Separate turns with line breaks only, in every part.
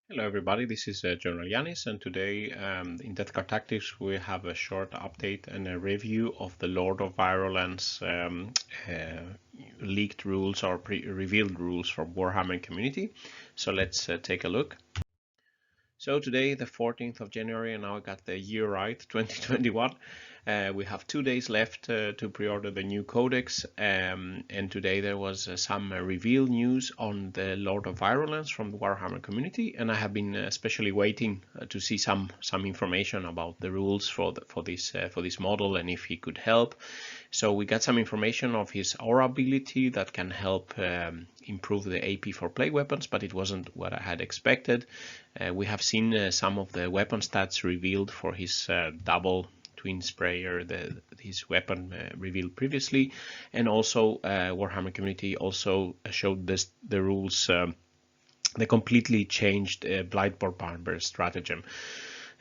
Hello everybody, this is General Yanis, and today in Death Card Tactics we have a short update and a review of the Lord of Virulence leaked rules or revealed rules for Warhammer community. So let's take a look. So today, the 14th of January, and now I got the year right, 2021. We have 2 days left to pre-order the new codex, and today there was some reveal news on the Lord of Virulence from the Warhammer community, and I have been especially waiting to see some information about the rules for this model and if he could help. So we got some information of his aura ability that can help improve the AP for plague weapons, but it wasn't what I had expected. We have seen some of the weapon stats revealed for his double twin sprayer, his weapon revealed previously, and also Warhammer community also showed the rules. They completely changed Blight bombardment stratagem.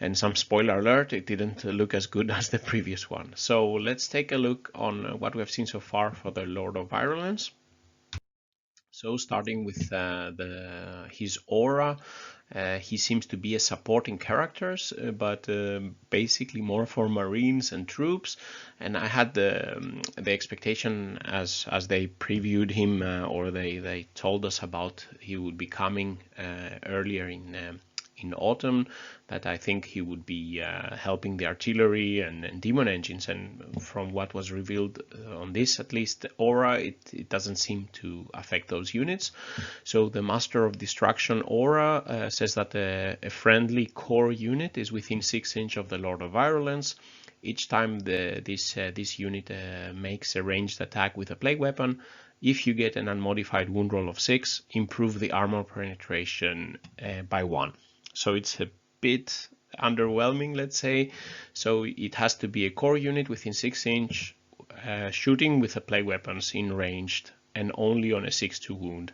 And some spoiler alert, it didn't look as good as the previous one. So let's take a look on what we have seen so far for the Lord of Virulence. So starting with his aura, he seems to be a supporting characters, but basically more for Marines and troops. And I had the expectation as they previewed him or they told us about he would be coming earlier in autumn, that I think he would be helping the artillery and demon engines, and from what was revealed on this, at least aura, it doesn't seem to affect those units. So the Master of Destruction aura says that a friendly core unit is within 6 inches of the Lord of Virulence. Each time this unit makes a ranged attack with a plague weapon, if you get an unmodified wound roll of 6, improve the armor penetration by 1. So it's a bit underwhelming, let's say. So it has to be a core unit within 6 inch, shooting with the plague weapons in ranged and only on a 6-2 wound.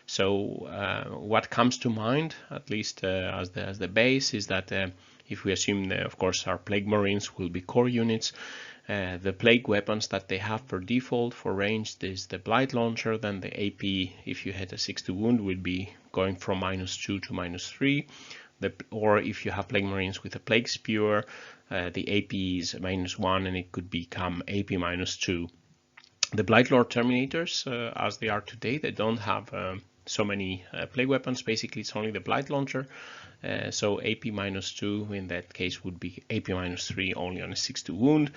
So what comes to mind, at least as the base, is that if we assume, of course, our plague marines will be core units, the plague weapons that they have per default for ranged is the Blight launcher. Then the AP, if you hit a 6-2 wound, will be going from -2 to -3. Or if you have plague marines with a plague spewer, the AP is -1 and it could become AP -2. The Blight Lord Terminators, as they are today, they don't have so many plague weapons. Basically, it's only the Blight launcher. So AP -2 in that case would be AP -3 only on a 6-2 wound.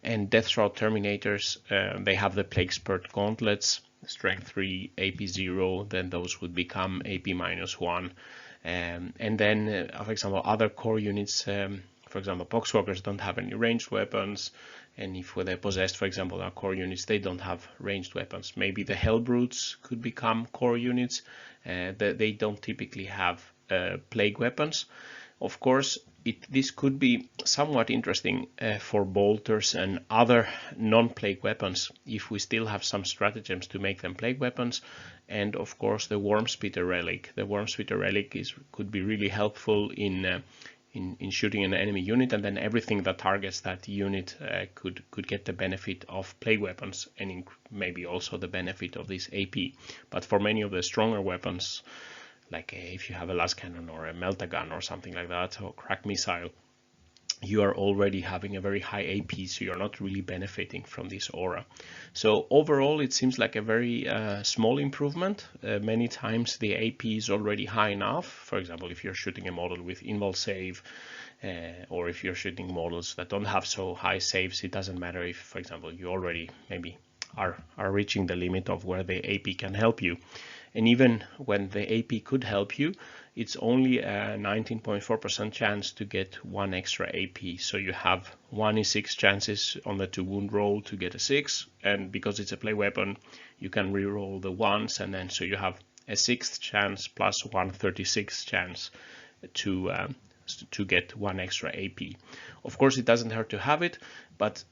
And Death Shroud Terminators, they have the Plague Spurt Gauntlets, Strength 3, AP 0, then those would become AP -1. And then, for example, other core units, for example, Poxwalkers don't have any ranged weapons, and if they're possessed, for example, our core units, they don't have ranged weapons. Maybe the Hellbrutes could become core units. They don't typically have plague weapons. Of course, this could be somewhat interesting for bolters and other non-plague weapons if we still have some stratagems to make them plague weapons. And of course, the Wormspitter Relic. The Wormspitter Relic could be really helpful in shooting an enemy unit, and then everything that targets that unit could get the benefit of plague weapons and maybe also the benefit of this AP. But for many of the stronger weapons, like if you have a las cannon or a meltagun or something like that, or crack missile, you are already having a very high AP, so you're not really benefiting from this aura. So overall, it seems like a very small improvement. Many times the AP is already high enough. For example, if you're shooting a model with invul save, or if you're shooting models that don't have so high saves, it doesn't matter if, for example, you already maybe are reaching the limit of where the AP can help you. And even when the AP could help you, it's only a 19.4% chance to get 1 extra AP. So you have 1 in 6 chances on the 2 wound roll to get a 6. And because it's a play weapon, you can re-roll the 1s. And then so you have a 6th chance plus 1/36 chance to get 1 extra AP. Of course, it doesn't hurt to have it, but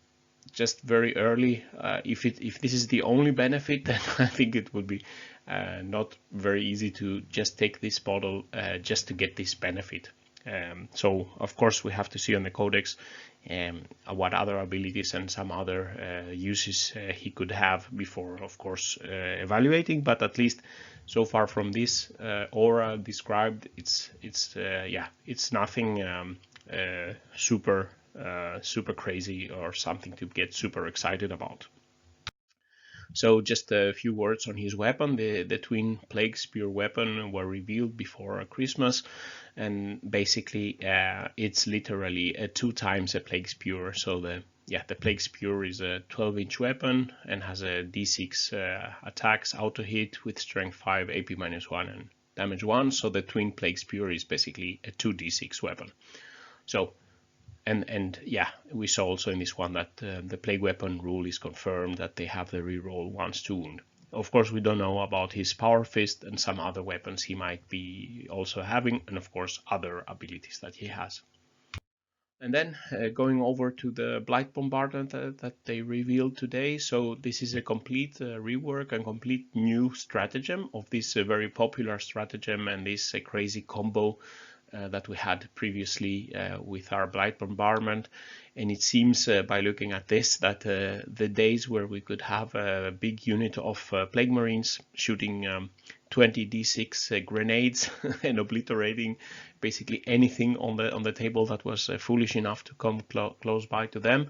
just very early, if this is the only benefit, then I think it would be not very easy to just take this model just to get this benefit. So of course we have to see on the codex what other abilities and some other uses he could have before, of course, evaluating, but at least so far from this aura described, it's nothing super super crazy or something to get super excited about. So just a few words on his weapon. The twin plague spear weapon were revealed before Christmas, and basically it's literally 2 times a plague spear. So the plague spear is a 12-inch weapon and has a d6 attacks, auto hit with strength 5, AP -1 and damage 1. So the twin plague spear is basically a 2d6 weapon. So and yeah, we saw also in this one that the plague weapon rule is confirmed, that they have the reroll once to wound. Of course, we don't know about his power fist and some other weapons he might be also having, and of course other abilities that he has. And then going over to the Blight bombardment that they revealed today. So this is a complete rework and complete new stratagem of this very popular stratagem and this crazy combo that we had previously with our Blight bombardment. And it seems by looking at this that the days where we could have a big unit of plague marines shooting 20 d6 grenades and obliterating basically anything on the table that was foolish enough to come close by to them,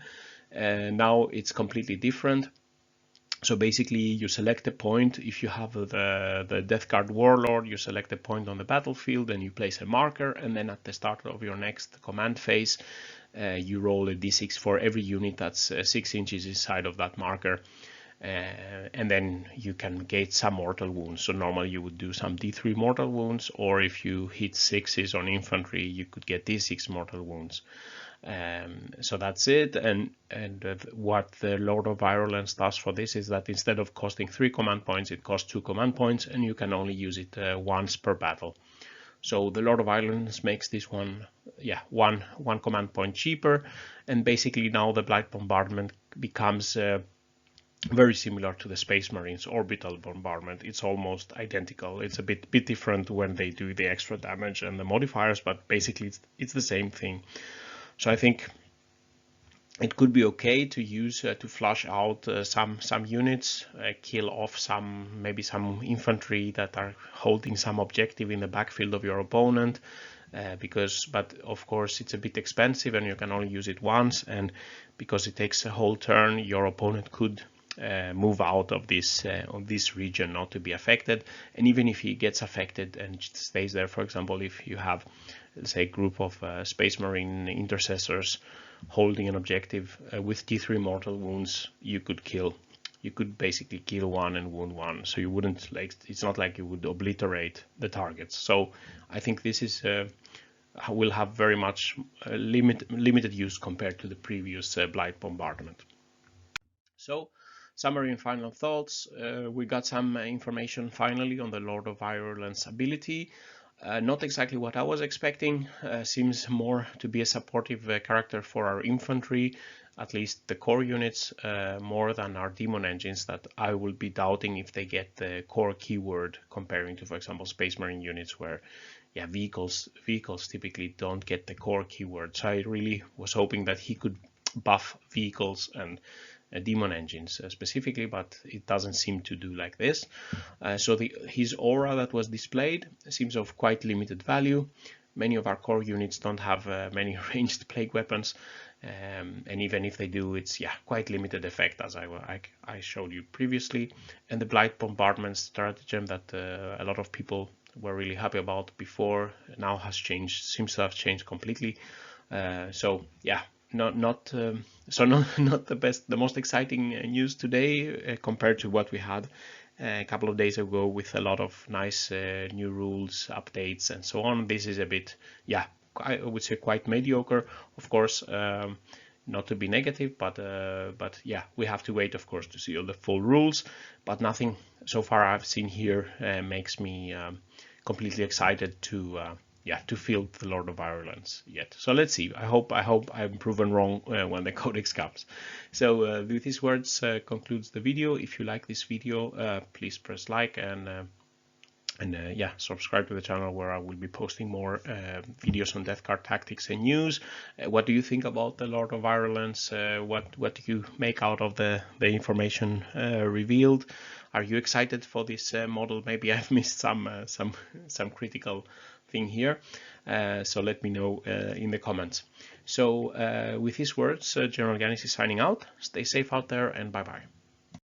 now it's completely different. So basically you select a point. If you have the Death Guard Warlord, you select a point on the battlefield and you place a marker, and then at the start of your next command phase you roll a d6 for every unit that's 6 inches inside of that marker, and then you can get some mortal wounds. So normally you would do some d3 mortal wounds, or if you hit 6s on infantry you could get d6 mortal wounds. So that's it. And what the Lord of Virulence does for this is that instead of costing 3 command points, it costs 2 command points, and you can only use it once per battle. So the Lord of Virulence makes this one, one command point cheaper, and basically now the Blight bombardment becomes very similar to the Space Marines orbital bombardment. It's almost identical. It's a bit different when they do the extra damage and the modifiers, but basically it's the same thing. So I think it could be okay to use to flush out some units, kill off maybe some infantry that are holding some objective in the backfield of your opponent, but of course it's a bit expensive and you can only use it once, and because it takes a whole turn, your opponent could move out of this region not to be affected. And even if he gets affected and stays there, for example, if you have, let's say, a group of Space Marine intercessors holding an objective with d3 mortal wounds, you could basically kill one and wound one. So you wouldn't, it's not like you would obliterate the targets. So I think this is will have very much limited use compared to the previous Blight bombardment. So summary and final thoughts. We got some information finally on the Lord of Virulence ability. Not exactly what I was expecting. Seems more to be a supportive character for our infantry, at least the core units, more than our demon engines that I will be doubting if they get the core keyword, comparing to, for example, Space Marine units where vehicles typically don't get the core keyword. So I really was hoping that he could buff vehicles and demon engines specifically, but it doesn't seem to do like this. So his aura that was displayed seems of quite limited value. Many of our core units don't have many ranged plague weapons, and even if they do, it's quite limited effect, as I showed you previously. And the Blight bombardment stratagem that a lot of people were really happy about before now has changed, seems to have changed completely. So not the most exciting news today compared to what we had a couple of days ago with a lot of nice new rules, updates, and so on. This is a bit, I would say quite mediocre. Of course, not to be negative, but we have to wait, of course, to see all the full rules. But nothing so far I've seen here makes me completely excited to field the Lord of Virulence yet. So let's see. I hope I'm proven wrong when the codex comes. So with these words concludes the video. If you like this video, please press like and And yeah, subscribe to the channel where I will be posting more videos on death card tactics and news. What do you think about the Lord of Virulence? What do you make out of the information revealed? Are you excited for this model? Maybe I've missed some critical thing here. So let me know in the comments. So with these words, General Ganis is signing out. Stay safe out there, and bye bye.